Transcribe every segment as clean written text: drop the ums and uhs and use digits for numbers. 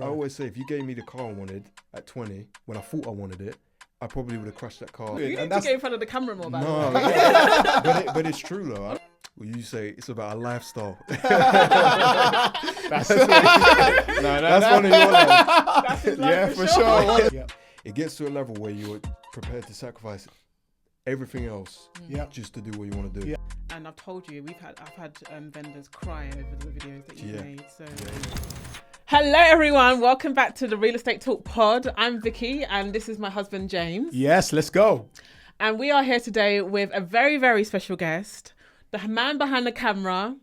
I always say, if you gave me the car I wanted at 20, when I thought I wanted it, I probably would have crashed that car. You need to get in front of the camera more, by the way. But it's true though. Well, you say it's about a lifestyle. That's one of your lives. That's his life Yeah, for sure. It gets to a level where you're prepared to sacrifice everything else just to do what you want to do. Yeah. And I've told you, I've had vendors cry over the videos that you've made. So. Hello everyone, welcome back to the Real Estate Talk Pod. I'm Vicky and this is my husband James. Yes, let's go. And we are here today with a very, very special guest, the man behind the camera,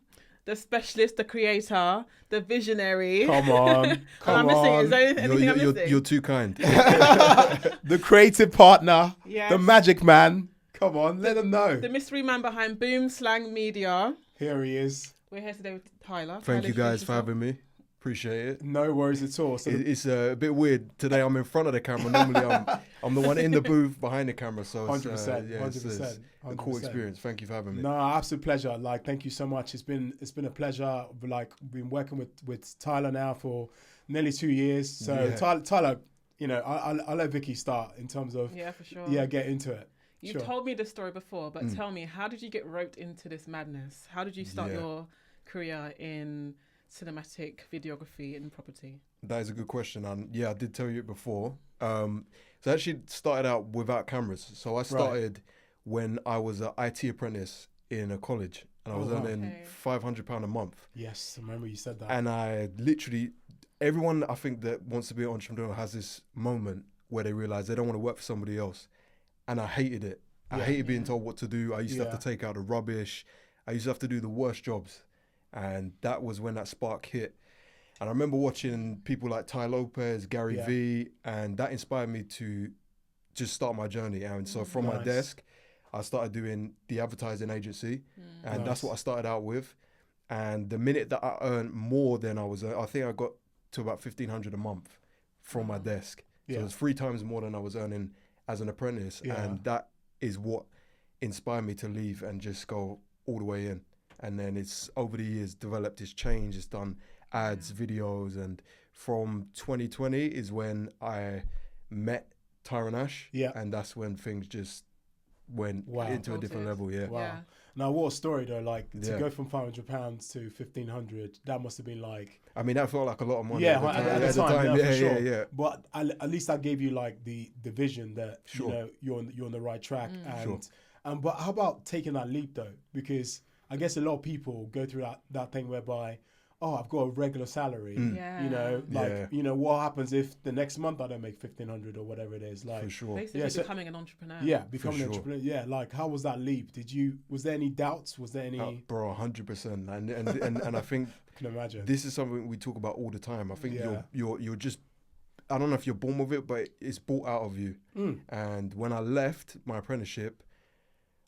the specialist, the creator, the visionary. Come on. I'm missing. Is there anything I'm missing? You're too kind. The creative partner, Yes. the magic man. Come on, let them know. The mystery man behind Boomslang Media. Here he is. We're here today with Tyler. Thank you guys for having me. Appreciate it. No worries at all. So It's a bit weird. Today I'm in front of the camera. Normally I'm the one in the booth behind the camera. So it's, 100%. a cool experience. Thank you for having me. No, absolute pleasure. Like, thank you so much. It's been a pleasure. Like, been working with Tyler now for nearly 2 years. So Tyler, you know, I'll let Vicky start in terms of for sure. get into it. You've told me this story before, but tell me, how did you get roped into this madness? How did you start your career in cinematic videography and property? That is a good question. And yeah, I did tell you it before. So I actually started out without cameras. So I started when I was an IT apprentice in a college and I was earning £500 a month. Yes, I remember you said that. And I literally, everyone I think that wants to be an entrepreneur has this moment where they realize they don't want to work for somebody else. And I hated it. I hated being told what to do. I used to have to take out the rubbish. I used to have to do the worst jobs. And that was when that spark hit. And I remember watching people like Ty Lopez, Gary Vee, and that inspired me to just start my journey. And so from my desk, I started doing the advertising agency. And that's what I started out with. And the minute that I earned more than I was, I think I got to about $1,500 a month from my desk. So it was 3 times more than I was earning as an apprentice. And that is what inspired me to leave and just go all the way in. And then it's over the years developed, it's changed, it's done ads, videos. And from 2020 is when I met Tyron Ash. And that's when things just went into a different level. Wow. Now, what a story though, like to go from £500 to 1,500, that must have been like... I mean, that felt like a lot of money. At the time, for sure. Yeah. But at least that gave you like the vision that, you know, you're on the right track. But how about taking that leap though? Because I guess a lot of people go through that thing whereby, oh, I've got a regular salary. You know, like, you know, what happens if the next month I don't make 1,500 or whatever it is? Like, for sure. Basically becoming an entrepreneur. Yeah, becoming an entrepreneur. Yeah, like, how was that leap? Was there any doubts? Was there any... bro, 100%. And I think I can imagine. This is something we talk about all the time. I think you're just, I don't know if you're born with it, but it's brought out of you. And when I left my apprenticeship,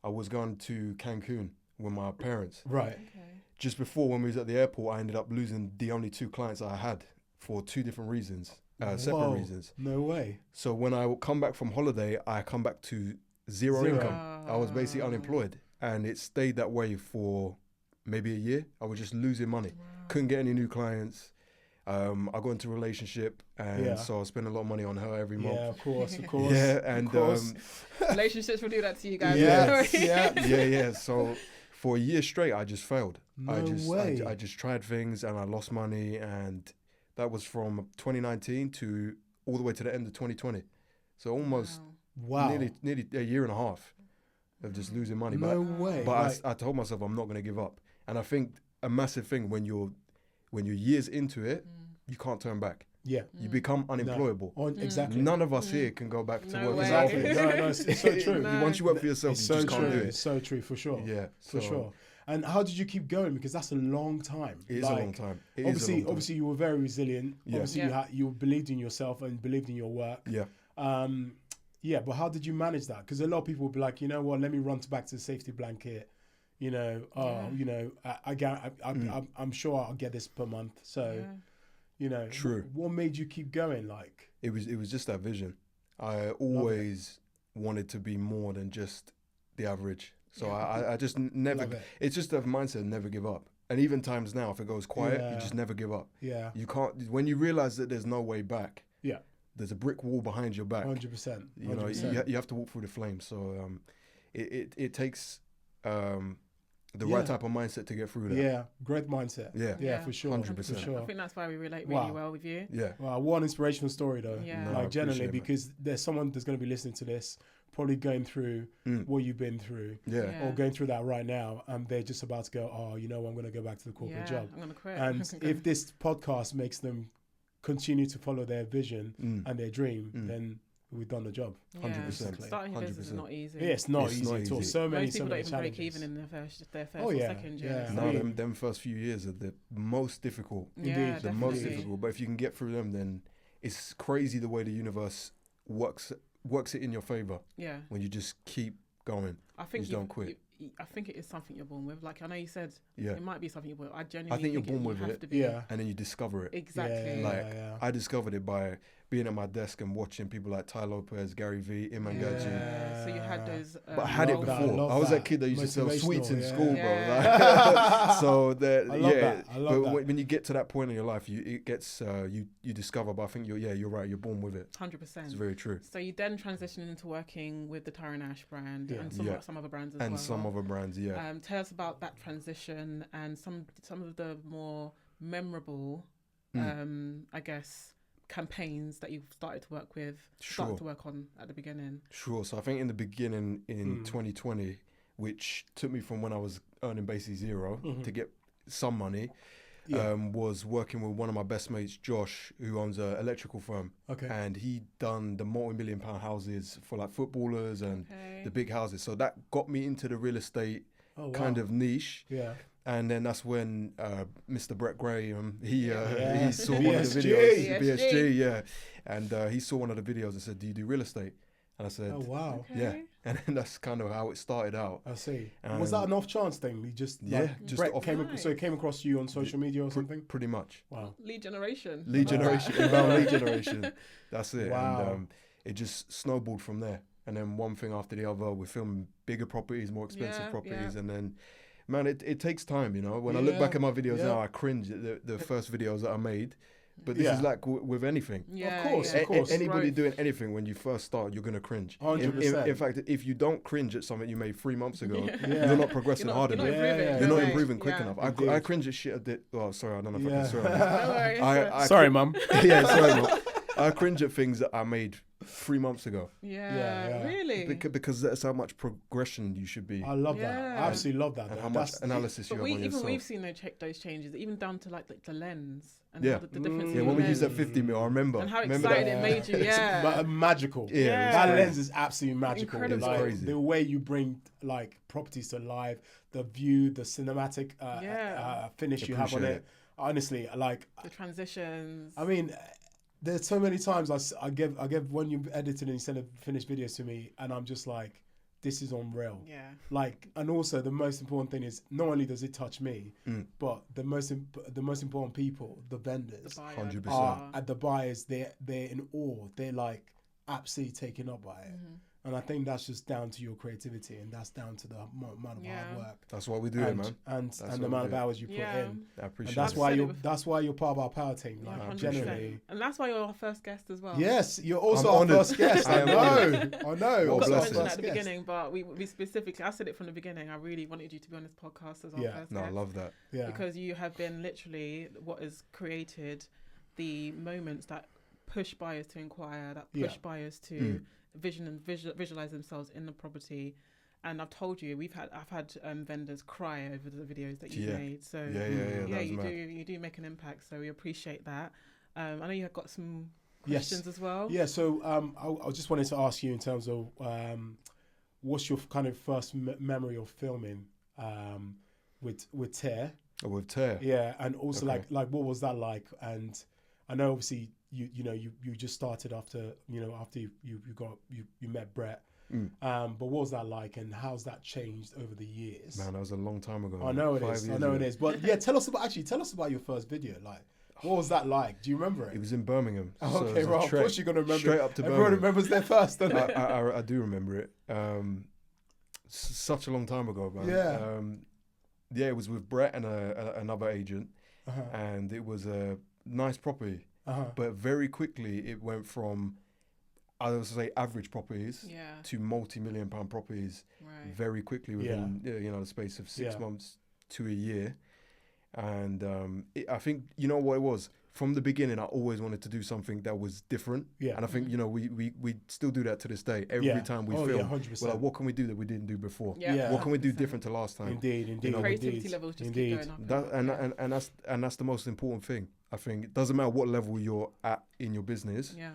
I was going to Cancun with my parents. Right. Okay. Just before, when we was at the airport, I ended up losing the only 2 clients I had for 2 different reasons, separate reasons. No way. So when I come back from holiday, I come back to zero income. I was basically unemployed, and it stayed that way for maybe a year. I was just losing money. Couldn't get any new clients. I got into a relationship, and so I spent a lot of money on her every month. Yeah, of course. Yeah, and relationships will do that to you guys. Yeah. So for a year straight, I just failed. I just tried things, and I lost money, and that was from 2019 to all the way to the end of 2020. So almost nearly a year and a half of just losing money. No way. But I told myself I'm not going to give up, and I think a massive thing when you're years into it, you can't turn back. Yeah. You become unemployable. No. Exactly. None of us here can go back to work. Exactly. No, it's so true. Once you work for yourself, you just can't do it. It's so true, for sure. Yeah. For sure. And how did you keep going? Because that's a long time. It is a long time. Obviously, you were very resilient. Yeah. Obviously, you believed in yourself and believed in your work. Yeah. But how did you manage that? Because a lot of people would be like, you know what, let me run back to the safety blanket. You know, you know, I'm sure I'll get this per month. So, you know, what made you keep going? Like, it was just that vision. I always wanted to be more than just the average. So I just never. It's just a mindset, never give up. And even times now, if it goes quiet, you just never give up. Yeah. You can't, when you realize that there's no way back. Yeah. There's a brick wall behind your back. 100%. You know, you have to walk through the flames. So it takes the right type of mindset to get through that. Yeah, great mindset. Yeah, for sure. 100%. For sure. I think that's why we relate really well with you. Yeah. Wow, what an inspirational story though. Yeah. No, like generally, it, because there's someone that's going to be listening to this, probably going through what you've been through, or going through that right now, and they're just about to go, oh, you know, I'm going to go back to the corporate job. I'm going to quit. And if this podcast makes them continue to follow their vision and their dream, then we've done the job. 100%. Starting a business is not easy. Yeah, it's not easy at all. So many people don't even challenges. break even in their first or second year. No, them first few years are the most difficult. Indeed. The most difficult. But if you can get through them, then it's crazy the way the universe works it in your favor. Yeah. When you just keep going. I think you don't quit. I think it is something you're born with. Like I know you said, it might be something you're born with. I genuinely think you're born with it. And then you discover it. Exactly. I discovered it by being at my desk and watching people like Ty Lopez, Gary Vee, Iman Gadzhi. So you had those. But I had it before. I was that kid that used to sell sweets in school, bro. Yeah. So that, I love that. When you get to that point in your life, you discover. But I think you're right. You're born with it. 100%. It's very true. So you then transitioned into working with the Tyrone Ash brand and some other brands as well. And some other brands, tell us about that transition and some of the more memorable, I guess, campaigns that you've started to work on at the beginning. Sure. So I think in the beginning in 2020, which took me from when I was earning basically zero to get some money, was working with one of my best mates, Josh, who owns an electrical firm. Okay. And he'd done the multi-million-pound houses for like footballers and the big houses. So that got me into the real estate kind of niche. Yeah. And then that's when Mr. Brett Graham, he saw BSG. one of the videos, BSG, and he saw one of the videos and said, "Do you do real estate?" And I said, "Oh wow, yeah." And then that's kind of how it started out. I see. Was that an off chance thing? You just Brett came across you on social media or something? Pretty much. Wow. Lead generation. Inbound lead generation. That's it. Wow. And it just snowballed from there. And then one thing after the other, we're filming bigger properties, more expensive properties, and then. Man, it takes time, you know. When I look back at my videos now, I cringe at the first videos that I made. But this is like with anything. Of course. Anybody doing anything, when you first start, you're going to cringe. 100%. In fact, if you don't cringe at something you made 3 months ago, you're not progressing hard enough. You're not improving quick enough. I cringe at shit I did. Oh, sorry, I don't know if I can swear. Sorry, Mum. Sorry, Mum. I cringe at things that I made 3 months ago. Really? Because that's how much progression you should be. I love that. I absolutely love that. And how much analysis you have on yourself. We've seen those changes, even down to like the lens and the difference. When we used that 50mm, I remember. And how excited it made you. It's magical. That lens is absolutely magical. Incredible. Like, crazy. the way you bring like properties to life, the view, the cinematic finish you have on it. Honestly, like the transitions. I mean, there's so many times I give when you edited and you send a finished videos to me, and I'm just like, this is unreal. Yeah. Like, and also the most important thing is not only does it touch me, but the most important people, the vendors, 100%. The buyers, they're in awe. They're like absolutely taken up by it. And I think that's just down to your creativity, and that's down to the amount of hard work. That's why we do it, man. And the amount of hours you put in. I appreciate and that's why you're part of our power team. Like, generally. And that's why you're our first guest as well. Yes, you're also our first guest. I know. I mentioned that at the beginning, but we specifically, I said it from the beginning, I really wanted you to be on this podcast as our first guest. I love that. Yeah. Because you have been literally what has created the moments that push buyers to inquire, that push buyers to visualize themselves in the property. And I've told you, I've had vendors cry over the videos that you've made. So you do make an impact. So we appreciate that. I know you have got some questions as well. Yeah. So I just wanted to ask you in terms of what's your kind of first memory of filming with Tear? With Tear. Yeah, and also like what was that like? And I know obviously you just started after you met Brett. But what was that like, and how's that changed over the years? Man, that was a long time ago. I know it is. But yeah, tell us about your first video. Like, what was that like? Do you remember it? It was in Birmingham. Oh, okay, well, of course you're gonna remember. Straight up to Birmingham. Everyone remembers there first, doesn't it? I do remember it. Such a long time ago, man. Yeah. Yeah, it was with Brett and another agent, and it was a nice property. But very quickly it went from, I would say, average properties to multi-million pound properties very quickly within the space of 6 months to a year. And I think, you know what it was? From the beginning, I always wanted to do something that was different. Yeah. And I think, we still do that to this day. Every time we film, 100%. we're like, what can we do that we didn't do before? Yeah. What can we do different to last time? Indeed. The creativity levels just keep going up. And that's the most important thing. I think it doesn't matter what level you're at in your business. Yeah.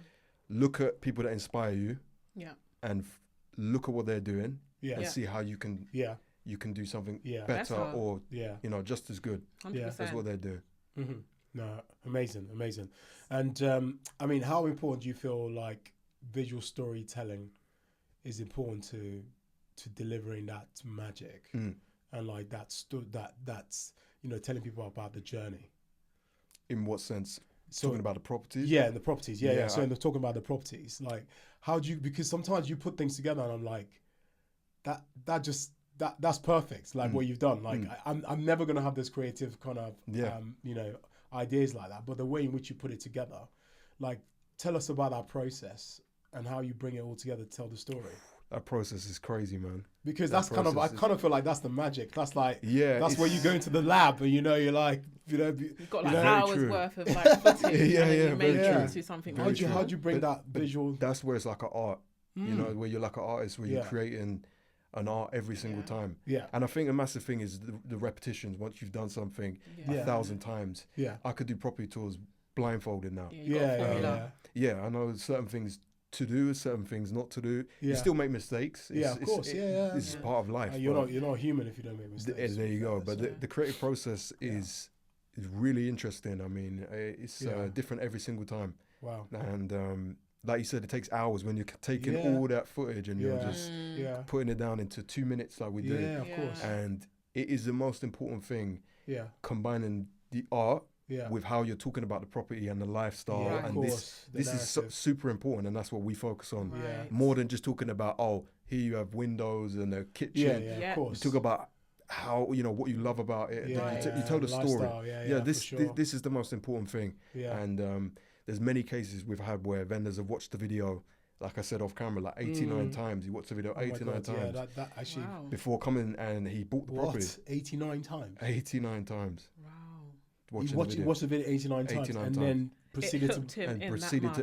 Look at people that inspire you. Yeah. And look at what they're doing. Yeah. And see how you can. Yeah. You can do something better or just as good. 100%. That's what they do. Mm-hmm. No, amazing. And I mean, how important do you feel like visual storytelling is important to delivering that magic and like that's telling people about the journey? In what sense? Talking about the properties? Yeah, the properties. Yeah. So they're talking about the properties. Like, how do you? Because sometimes you put things together, and I'm like, that's perfect. Like what you've done. Like I'm never gonna have this creative kind of ideas like that. But the way in which you put it together, like, tell us about that process and how you bring it all together to tell the story. That process is crazy, man. Because I kind of feel like that's the magic. That's like, that's where you go into the lab and you're like, you've got like hours worth of like footage and you make it into something. How do you bring that visual? That's where it's like an art, where you're like an artist, where you're creating an art every single time. Yeah. And I think a massive thing is the repetitions. Once you've done something 1,000 times, I could do property tours blindfolded now. Yeah, I know certain things to do, certain things not to do. You still make mistakes. Of course. This is part of life. You're not human if you don't make mistakes. There you go. But the creative process is really interesting. I mean, it's different every single time. Wow. And like you said, it takes hours when you're taking all that footage and you're just putting it down into 2 minutes like we do. Yeah, of course. And it is the most important thing. Yeah. Combining the art with how you're talking about the property and the lifestyle. Yeah, and this is super important, and that's what we focus on. Right. More than just talking about, here you have windows and a kitchen. Yeah, of course. You talk about how, what you love about it. You tell the story. This is the most important thing. Yeah. And there's many cases we've had where vendors have watched the video, like I said off camera, like 89 times. He watched the video 89 times that actually before coming, and he bought the property. 89 times? 89 times. Wow. He watched the video 89 times and then proceeded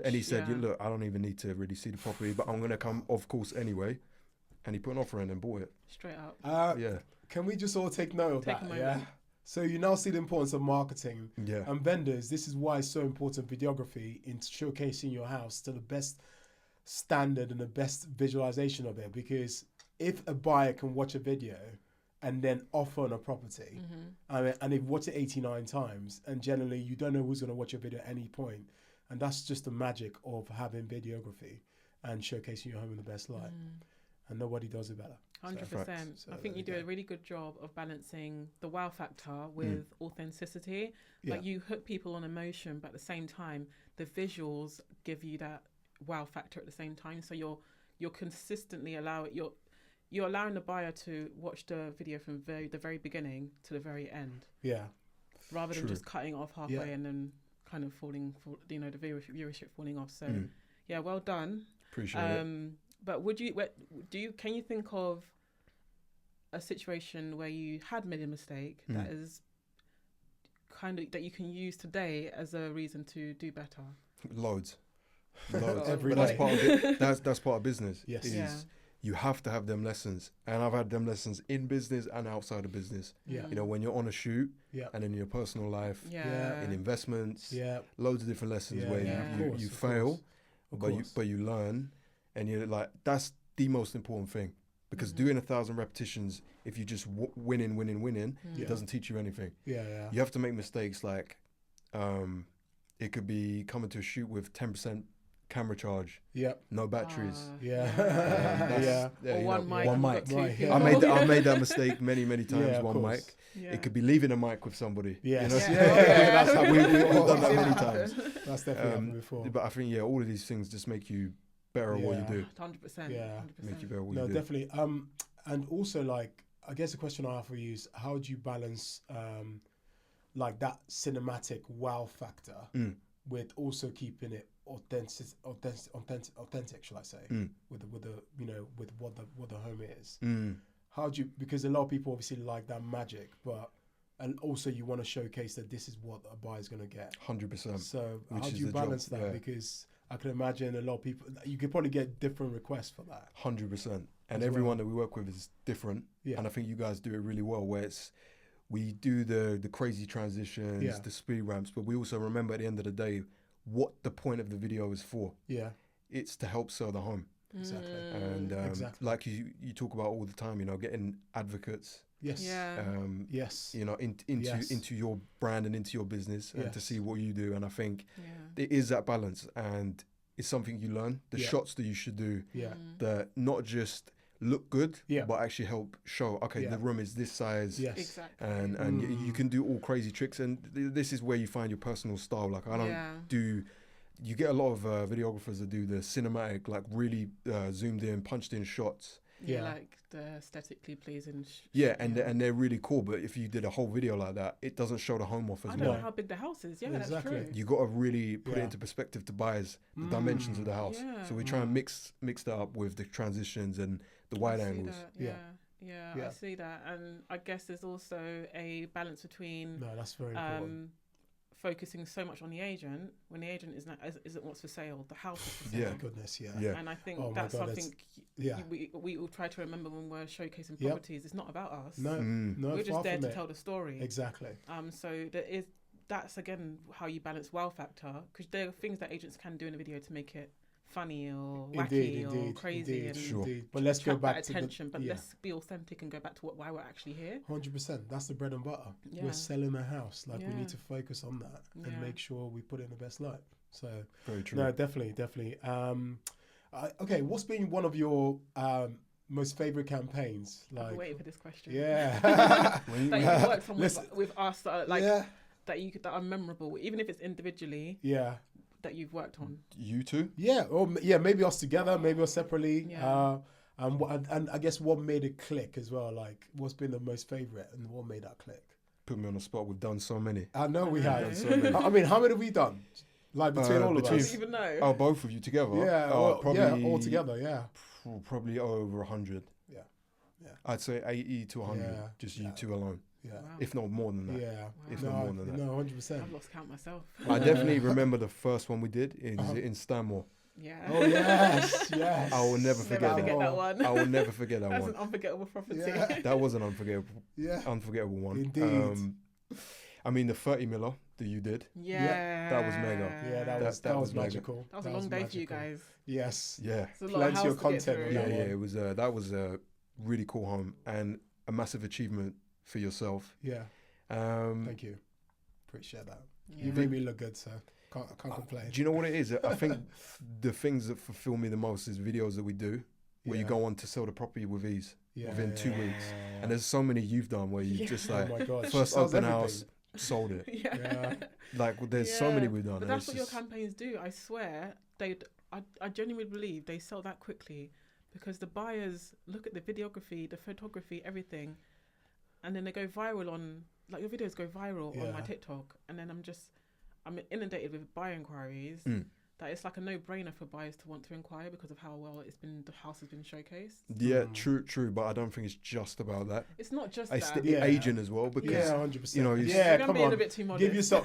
and he said, look, I don't even need to really see the property, but I'm going to come, of course, anyway. And he put an offer in and bought it. Straight up. Can we just all take note of that? Yeah. So you now see the importance of marketing and vendors. This is why it's so important, videography, in showcasing your house to the best standard and the best visualization of it. Because if a buyer can watch a video and then offer on a property, and they've watched it 89 times, and generally you don't know who's going to watch your video at any point. And that's just the magic of having videography and showcasing your home in the best light. And nobody does it better. 100%. So I think you do a really good job of balancing the wow factor with authenticity. Like you hook people on emotion, but at the same time, the visuals give you that wow factor at the same time. So you're consistently you're allowing the buyer to watch the video from the very beginning to the very end. Yeah. Rather than just cutting off halfway and then kind of the viewership falling off. So well done. Appreciate it. But can you think of a situation where you had made a mistake that is kind of that you can use today as a reason to do better? Loads. Every day. That's part of it. That's part of business. Yes. You have to have them lessons, and I've had them lessons in business and outside of business. Yeah. When you're on a shoot, and in your personal life, in investments, loads of different lessons where you fail, but you learn. And you're like, that's the most important thing, because doing 1,000 repetitions, if you just winning, it doesn't teach you anything. You have to make mistakes. Like, it could be coming to a shoot with 10% camera charge, no batteries, or one mic. Right. I made that mistake many times. One mic. It could be leaving a mic with somebody. That's how we've done that many times. That's definitely happened before. But I think all of these things just make you better at what you do. 100%. Make you better at what you do. Definitely. And also, like, I guess the question I have for you is, how do you balance like that cinematic wow factor with also keeping it authentic, shall I say, with the with what the home is. How do you, because a lot of people obviously like that magic, but and also you want to showcase that this is what a buyer's going to get. 100%. So how do you balance that? Because I can imagine a lot of people, you could probably get different requests for that. 100%. And everyone that we work with is different. Yeah. And I think you guys do it really well, where we do the crazy transitions, the speed ramps, but we also remember at the end of the day what the point of the video is for. Yeah. It's to help sell the home. Exactly. And like you talk about all the time, getting advocates. Yes. Yeah. Yes. Into your brand and into your business, and to see what you do. And I think it is that balance, and it's something you learn. The shots that you should do, that not just look good, but actually help show, the room is this size. Yes. Exactly. And you can do all crazy tricks, and this is where you find your personal style. Like I don't do. You get a lot of videographers that do the cinematic, like really zoomed in, punched in shots. Yeah, like the aesthetically pleasing. And they're really cool. But if you did a whole video like that, it doesn't show the home off as well. I don't know how big the house is. Yeah, that's true. You got to really put it into perspective to buyers, the dimensions of the house. Yeah. So we try and mix that up with the transitions and the wide angles. Yeah, I see that. And I guess there's also a balance between that's very important. Focusing so much on the agent when the agent isn't what's for sale, the house is for sale. Yeah, goodness, yeah. And I think that's something we will try to remember when we're showcasing properties. It's not about us. No, we're just there to tell the story. Exactly. So that's again how you balance wow factor, because there are things that agents can do in a video to make it funny or wacky or crazy, indeed. But let's go back to attention. But let's be authentic and go back to why we're actually here. 100%. That's the bread and butter. Yeah. We're selling a house. Like we need to focus on that and make sure we put it in the best light. So very true. No, definitely. Okay, what's been one of your most favorite campaigns? I've been waiting for this question. Yeah. that you've worked on with us, that are memorable, even if it's individually. Yeah. That you've worked on. You too? Yeah, or maybe us together, maybe us separately. Yeah. And I guess what made it click as well. Like, what's been the most favorite and what made that click? Put me on the spot. We've done so many. I know we have. Done so many. I mean, how many have we done? Like between all of us? I don't even know. Oh, both of you together? Yeah, probably all together. Yeah. Probably over 100. Yeah. I'd say 80 to 100. Just you two alone. Yeah. Wow. If not more than that. Yeah. Wow. If not more than that. No, 100%. I've lost count myself. I definitely remember the first one we did in Stanmore. Yeah. Oh, yes. I will never forget that one. I will never forget that one. That's an unforgettable property. Yeah. That was an unforgettable one. Indeed. I mean, the 30 miller that you did. Yeah. That was mega. Yeah, that was magical. That was a long day for you guys. Yes. Yeah. Plenty of content. It was that was a really cool home and a massive achievement for yourself. Yeah. Thank you. Appreciate that. You made me look good, so I can't complain. Do you know what it is? I think the things that fulfill me the most is videos that we do where you go on to sell the property with ease within 2 weeks. And there's so many you've done where you just like first open house, sold it. Yeah. Like there's so many we've done. But that's what your campaigns do. I swear, I genuinely believe they sell that quickly because the buyers look at the videography, the photography, everything, and then they go viral on, like your videos go viral on my TikTok, and then I'm inundated with buyer inquiries. That it's like a no-brainer for buyers to want to inquire because of how well the house has been showcased. Yeah, true, but I don't think it's just about that. It's not just it's that. the agent as well, because 100%. Come on, a bit too modest. Give yourself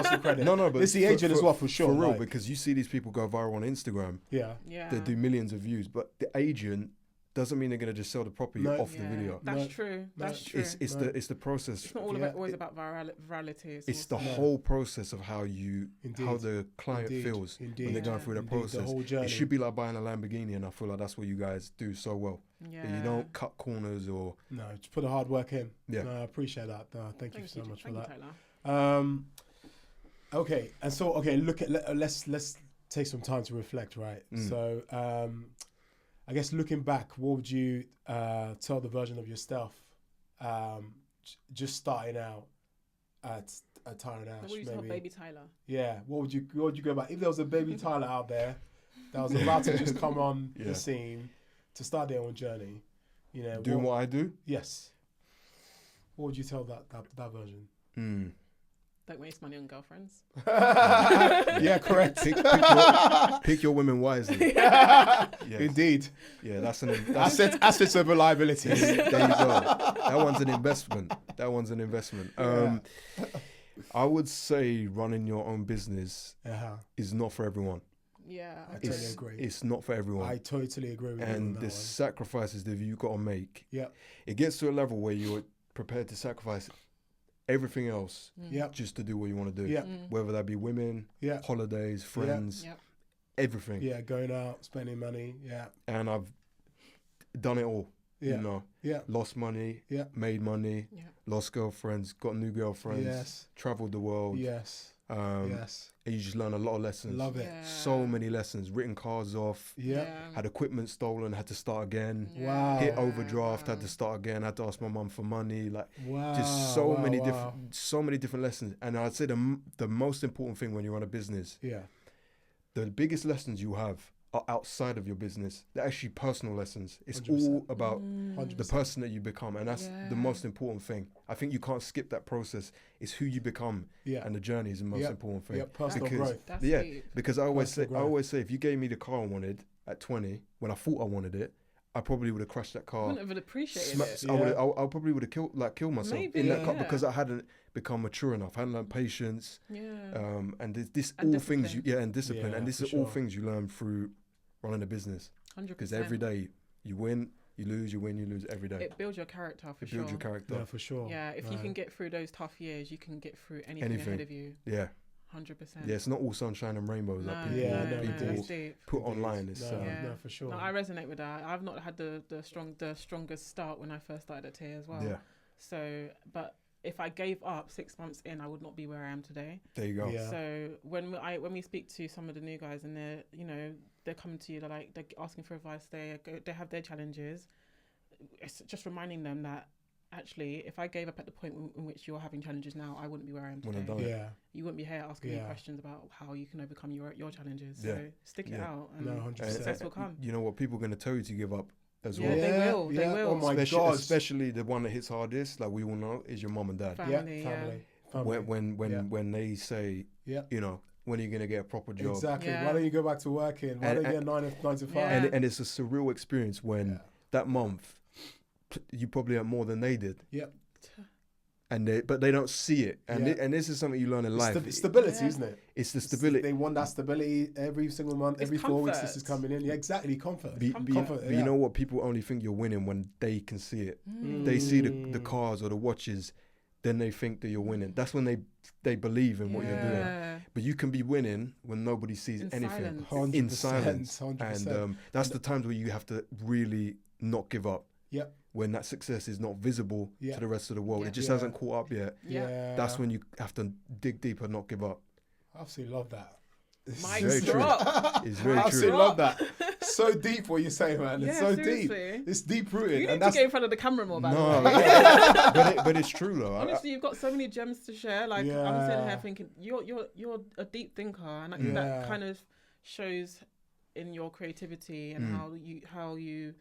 some credit. No, but it's the agent as well for sure. For real, because you see these people go viral on Instagram. Yeah. They do millions of views, but the agent doesn't mean they're going to just sell the property off the video. That's true. That's true. It's the process. It's not always about virality. It's the whole process of how the client feels when they're going through that process. The whole journey. It should be like buying a Lamborghini, and I feel like that's what you guys do so well. Yeah. You don't cut corners or just put the hard work in. Yeah. No, I appreciate that. Thank you so much for that. Tyler. Okay, and so let's take some time to reflect, right? So I guess looking back, what would you tell the version of yourself just starting out at Tyler and Ash? What would you tell baby Tyler? Yeah, what would you go about if there was a baby Tyler out there that was about to just come on the scene to start their own journey? Doing what I do? Yes. what would you tell that version? Don't waste money on girlfriends. Yeah, correct. Pick your women wisely. Yes. Indeed. Yeah, that's assets over liabilities. There you go. That one's an investment. I would say running your own business is not for everyone. Yeah, I totally agree. It's not for everyone. I totally agree with you. And the sacrifices that you got to make. Yeah. It gets to a level where you're prepared to sacrifice everything else just to do what you want to do. Yeah. Whether that be women, holidays, friends, everything. Yeah, going out, spending money. Yeah. And I've done it all. Yeah. You know. Yeah. Lost money. Yeah. Made money. Yeah. Lost girlfriends. Got new girlfriends. Yes. Traveled the world. Yes. Yes. And you just learn a lot of lessons. Love it. Yeah. So many lessons. Written cars off. Yeah. Had equipment stolen. Had to start again. Wow. Hit overdraft. Had to start again. Had to ask my mum for money. Like just so many different lessons. And I'd say the most important thing when you run a business. Yeah. The biggest lessons you have are outside of your business. They're actually personal lessons. It's 100%. all about the person that you become, and that's the most important thing. I think you can't skip that process. It's who you become, and the journey is the most important thing. Yeah, personal growth. That's because I always say, if you gave me the car I wanted at 20, when I thought I wanted it, I probably would have crashed that car. Wouldn't have appreciated it. I probably would have killed myself in that car because I hadn't become mature enough. I hadn't learned patience. Yeah. And this and all things and discipline, and this is all sure. things you learn through running a business. 100%. Because every day you win, you lose, you win, you lose every day. It builds your character for sure. It builds your character. Yeah, for sure. Yeah, if you can get through those tough years, you can get through anything ahead of you. Yeah. 100%. Yeah, it's not all sunshine and rainbows that people put online. It's no, for sure. No, I resonate with that. I've not had the strongest start when I first started at TIA as well. Yeah. So, but if I gave up 6 months in, I would not be where I am today. There you go. Yeah. So when we speak to some of the new guys and they're coming to you, they're asking for advice. They have their challenges. It's just reminding them that actually, if I gave up at the point in which you're having challenges now, I wouldn't be where I am today. Yeah. You wouldn't be here asking me questions about how you can overcome your challenges. So stick it out, and 100%. success will come. You know what? People are going to tell you to give up as well. They will. Oh my God. Especially the one that hits hardest, like we all know, is your mom and dad. Family. When they say, you know, when are you going to get a proper job? Exactly. Why don't you go back to working? Why don't you get 9 to 5? And it's a surreal experience when that month you probably earn more than they did. Yep. But they don't see it, and this is something you learn in life. Stability, isn't it? It's the stability. They want that stability every single month, every 4 weeks. This is coming in. Yeah, exactly. Comfort. But you know what? People only think you're winning when they can see it. They see the cars or the watches, then they think that you're winning. That's when they believe in what you're doing. But you can be winning when nobody sees anything. 100%, in silence. 100%. And that's the times where you have to really not give up. Yep. When that success is not visible to the rest of the world, it just hasn't caught up yet. That's when you have to dig deeper, not give up. I absolutely love that. It's very true. It's very true. I absolutely love that. So deep what you say, man. It's so seriously. Deep. It's deep rooted. You need to get in front of the camera more, but it's true though. Honestly, you've got so many gems to share. Like I'm sitting here thinking, you're a deep thinker, and that kind of shows in your creativity and how you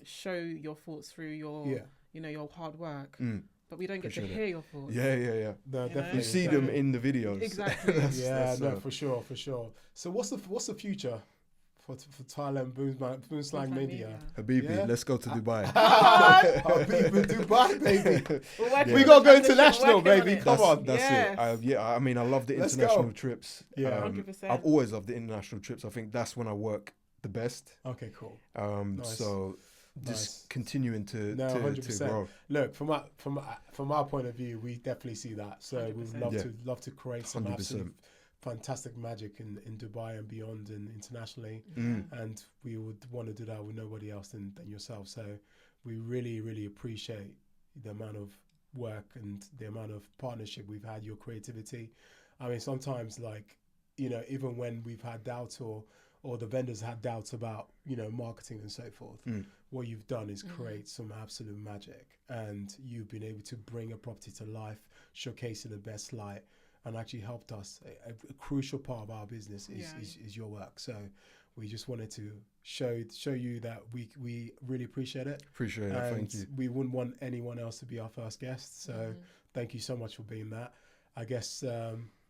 show your thoughts through your your hard work. But we don't get to hear your thoughts. Yeah. No, definitely. You see them in the videos. Exactly. For sure. So what's the future for Thailand Boomslang Media? Habibi, let's go to Dubai. Habibi, Dubai, baby. We gotta go international, baby. Come on. That's it. I mean, I love the international trips. Yeah, 100%. I've always loved the international trips. I think that's when I work the best. Okay, cool. Nice. So just continuing to 100%. to grow. Look, from our point of view, we definitely see that. So we would love to create some 100%. Absolute fantastic magic in Dubai and beyond and internationally. And we would want to do that with nobody else than yourself. So we really, really appreciate the amount of work and the amount of partnership we've had, your creativity. I mean, sometimes even when we've had doubts or the vendors had doubts about, marketing and so forth, what you've done is create some absolute magic, and you've been able to bring a property to life, showcase in the best light, and actually helped us. A crucial part of our business is your work. So we just wanted to show you that we really appreciate it. Appreciate it. Thank you. We wouldn't want anyone else to be our first guest. So thank you so much for being that. I guess,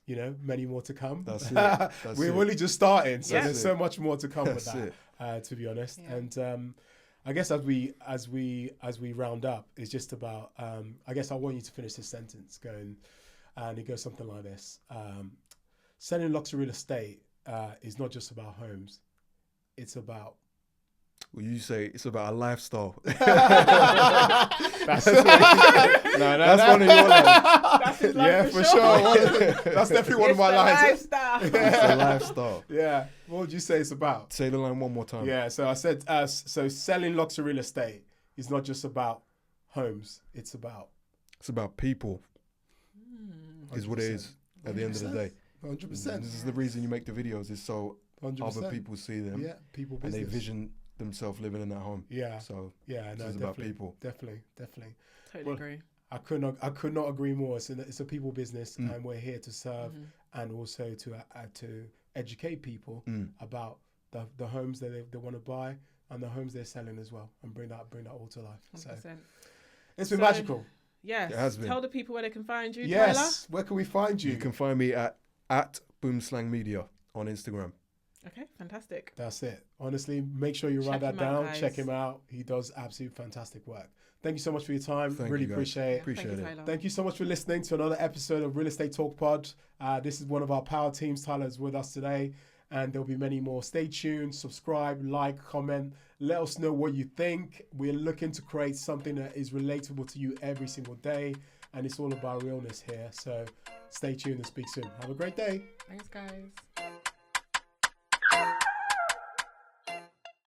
many more to come. That's it. We're only just starting. So there's so much more to come with that, to be honest. Yeah. And I guess as we round up, it's just about, I guess I want you to finish this sentence and it goes something like this. Selling luxury real estate is not just about homes. It's about... Well, you say it's about a lifestyle. That's one of your lines. That's his line for sure. That's definitely one of my lines. Lifestyle. It's a lifestyle. Yeah. What would you say it's about? Say the line one more time. Yeah. So I said, so selling luxury real estate is not just about homes. It's about people. Is what it is at the end of the day. 100%. This is the reason you make the videos, is so 100%. other people see them. Yeah, people and business. they vision themselves living in that home. Yeah. So it's about people. Definitely. Totally agree. I could not agree more. It's a people business, and we're here to serve and also to educate people about the homes that they want to buy and the homes they're selling as well, and bring that all to life. 100%. So it's been magical. Yes. It has been. Tell the people where they can find you, Yes. Tyler. Where can we find you? You can find me at Boomslang Media on Instagram. Okay, fantastic. That's it. Honestly, make sure you write that down. Check him out. He does absolute fantastic work. Thank you so much for your time. Really appreciate it. Appreciate it. Thank you so much for listening to another episode of Real Estate Talk Pod. This is one of our power teams. Tyler is with us today, and there'll be many more. Stay tuned, subscribe, like, comment. Let us know what you think. We're looking to create something that is relatable to you every single day, and it's all about realness here. So stay tuned and speak soon. Have a great day. Thanks, guys.